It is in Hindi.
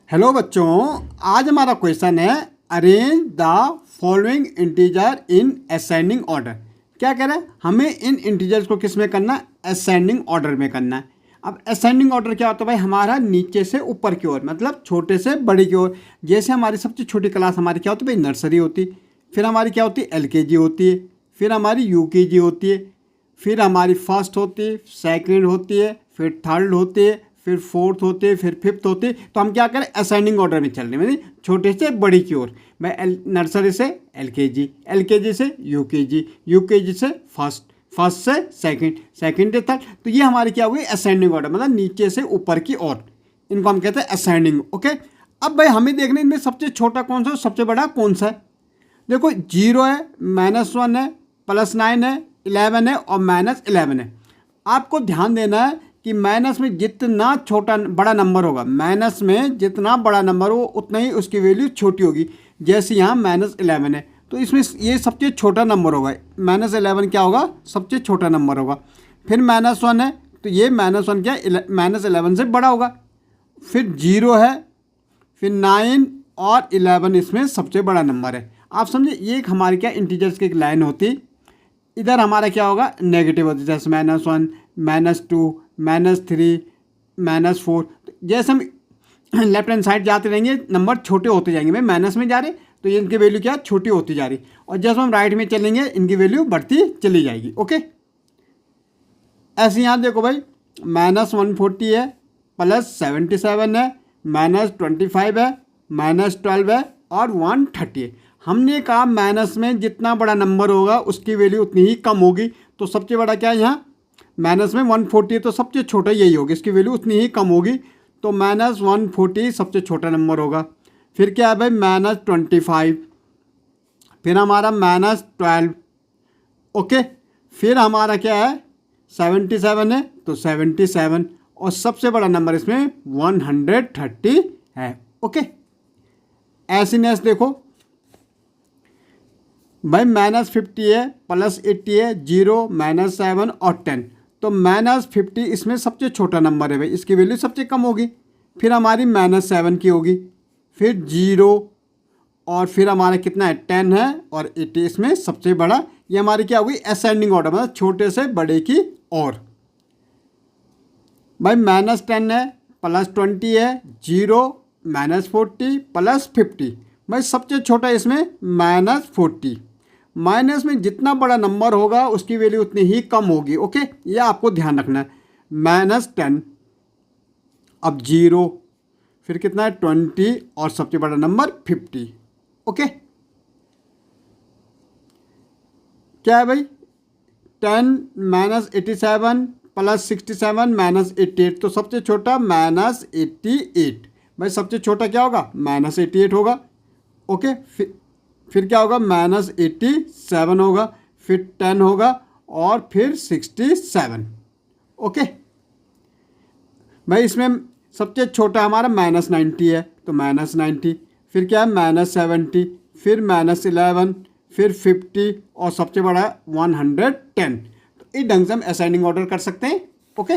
हेलो बच्चों, आज हमारा क्वेश्चन है arrange the following integer in ascending order. क्या कह रहा है, हमें इन इंटीजर्स को किस में करना है, असेंडिंग ऑर्डर में करना है। अब असेंडिंग ऑर्डर क्या होता है भाई, हमारा नीचे से ऊपर की ओर, मतलब छोटे से बड़े की ओर। जैसे हमारी सबसे छोटी क्लास हमारी क्या होती है भाई, नर्सरी होती, फिर हमारी क्या होती है एलकेजी होती है, फिर हमारी यूकेजी होती है, फिर हमारी फर्स्ट होती है, सेकंड होती है, फिर थर्ड होती है, फिर फोर्थ होती है, फिर फिफ्थ होती है। तो हम क्या करें, असेंडिंग ऑर्डर में चल रहे हैं, छोटे से बड़ी की ओर। मैं नर्सरी से एलकेजी, एलकेजी से यूकेजी, यूकेजी से फर्स्ट, फर्स्ट से सेकंड, सेकंड से थर्ड। तो ये हमारी क्या हुई, असेंडिंग ऑर्डर, मतलब नीचे से ऊपर की ओर। इनको हम कहते हैं असेंडिंग। ओके, अब भाई हमें देखना है इनमें सबसे छोटा कौन सा है, सबसे बड़ा कौन सा है। देखो 0 है, -1 है, +9 है, 11 है और -11 है। आपको ध्यान देना है कि माइनस में जितना छोटा बड़ा नंबर होगा, माइनस में जितना बड़ा नंबर हो उतना ही उसकी वैल्यू छोटी होगी। जैसे यहाँ -11 है तो इसमें ये सबसे छोटा नंबर होगा। -11 क्या होगा, सबसे छोटा नंबर होगा। फिर -1 है तो ये -1 क्या, -11 से बड़ा होगा। फिर 0 है, फिर 9 और 11 इसमें सबसे बड़ा नंबर है। आप समझे, ये एक हमारी क्या इंटीजर्स की एक लाइन होती। इधर हमारा क्या होगा, नेगेटिव होती, जैसे -1, -2, -3, -4। जैसे हम लेफ्ट हैंड साइड जाते रहेंगे नंबर छोटे होते जाएंगे। भाई माइनस में जा रहे तो ये इनकी वैल्यू क्या छोटी होती जा रही, और जैसे हम राइट में चलेंगे इनकी वैल्यू बढ़ती चली जाएगी। ओके, ऐसे यहाँ देखो भाई, -140 है, +77 है, -25 है, -12 है और 130 है। हमने कहा माइनस में जितना बड़ा नंबर होगा उसकी वैल्यू उतनी ही कम होगी। तो सबसे बड़ा क्या है यहाँ, माइनस में 140 है तो सबसे छोटा यही होगा, इसकी वैल्यू उतनी ही कम होगी। तो -140 सबसे छोटा नंबर होगा। फिर क्या है भाई, -25, फिर हमारा -12। ओके, फिर हमारा क्या है 77 है तो 77, और सबसे बड़ा नंबर इसमें 130 है। ओके, ऐसीनेस देखो भाई, -50 है, +80 है, 0, -7 और 10। तो -50 इसमें सबसे छोटा नंबर है भाई, इसकी वैल्यू सबसे कम होगी। फिर हमारी -7 की होगी, फिर 0 और फिर हमारा कितना है 10 है, और 80 इसमें सबसे बड़ा। ये हमारी क्या होगी, असेंडिंग ऑर्डर, मतलब छोटे से बड़े की ओर। भाई -10 है, +20 है, 0, -40, +50। भाई सबसे छोटा इसमें -40। माइनस में जितना बड़ा नंबर होगा उसकी वैल्यू उतनी ही कम होगी। ओके, ये आपको ध्यान रखना है। -10, अब 0, फिर कितना है 20 और सबसे बड़ा नंबर 50। ओके, क्या है भाई, 10, -87, +67, -88। तो सबसे छोटा -88। भाई सबसे छोटा क्या होगा, -88 होगा। ओके, फिर क्या होगा, -87 होगा, फिर 10 होगा और फिर 67। ओके भाई, इसमें सबसे छोटा हमारा -90 है तो -90, फिर क्या है -70, फिर -11, फिर 50 और सबसे बड़ा 110। तो इस ढंग से हम असाइनिंग ऑर्डर कर सकते हैं। ओके।